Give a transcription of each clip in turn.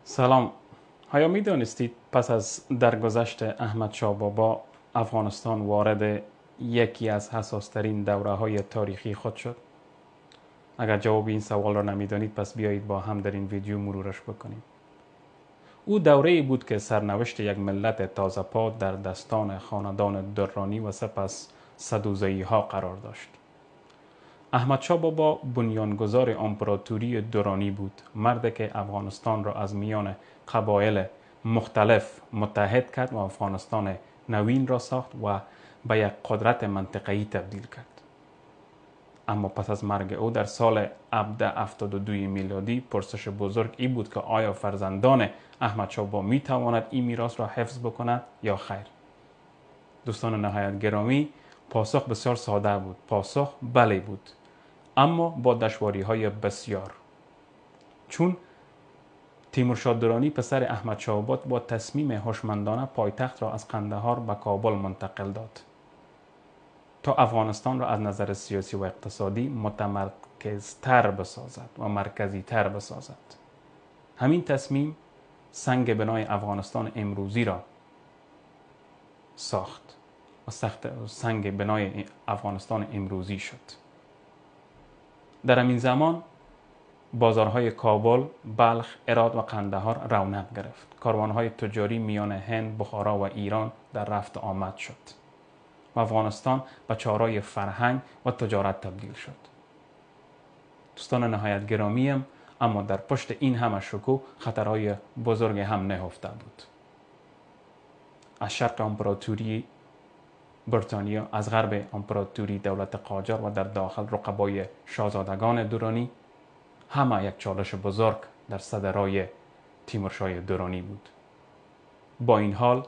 سلام. آیا می دانستید پس از درگذشت احمد شاه بابا افغانستان وارد یکی از حساسترین دوره های تاریخی خود شد؟ اگر جواب این سوال را نمی پس بیایید با هم در این ویدیو مرورش بکنیم. او دوره‌ای بود که سرنوشت یک ملت تازه پا در دستان خاندان درانی و سپس سدوزایی ها قرار داشت. احمد شاه بابا بنیانگذار امپراتوری درانی بود، مردی که افغانستان را از میان قبایل مختلف متحد کرد و افغانستان نوین را ساخت و به یک قدرت منطقه‌ای تبدیل کرد. اما پس از مرگ او در سال 1772 میلادی پرسش بزرگ این بود که آیا فرزندان احمد شاه بابا می تواند این میراث را حفظ بکند یا خیر؟ دوستان نهایت گرامی، پاسخ بسیار ساده بود. پاسخ بله بود، اما با دشواری‌های بسیار. چون تیمورشاه درانی پسر احمد شاه بابا با تصمیم هوشمندانه پایتخت را از قندهار به کابل منتقل داد تا افغانستان را از نظر سیاسی و اقتصادی متمرکزتر بسازد و مرکزیتر بسازد. همین تصمیم سنگ بنای افغانستان امروزی را ساخت و سنگ بنای افغانستان امروزی شد. در همین زمان بازارهای کابل، بلخ، هرات و قندهار رونق گرفت. کاروانهای تجاری میان هند، بخارا و ایران در رفت آمد شد و افغانستان به چارای فرهنگ و تجارت تبدیل شد. دوستان نهایت گرامیم، اما در پشت این همه شکوه خطرهای بزرگ هم نهفته بود. از شرق امپراتوری بریتانیا، از غرب امپراتوری دولت قاجار و در داخل رقبای شاهزادگان درانی، همه یک چالش بزرگ در صدرای تیمورشاه درانی بود. با این حال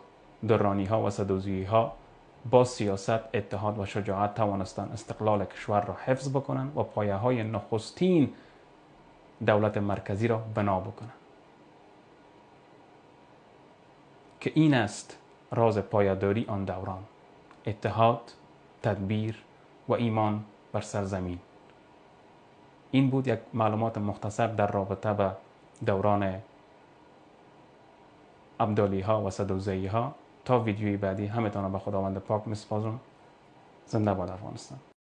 درانی ها و سدوزی ها با سیاست، اتحاد و شجاعت توانستند استقلال کشور را حفظ بکنند و پایه های نخستین دولت مرکزی را بنا بکنند که این است راز پایداری آن دوران: اتحاد، تدبیر و ایمان بر سرزمین. این بود یک معلومات مختصر در رابطه به دوران ابدالی ها و سدوزایی ها. تا ویدیوی بعدی همتان به خداوند پاک میسپارم. زنده باد افغانستان.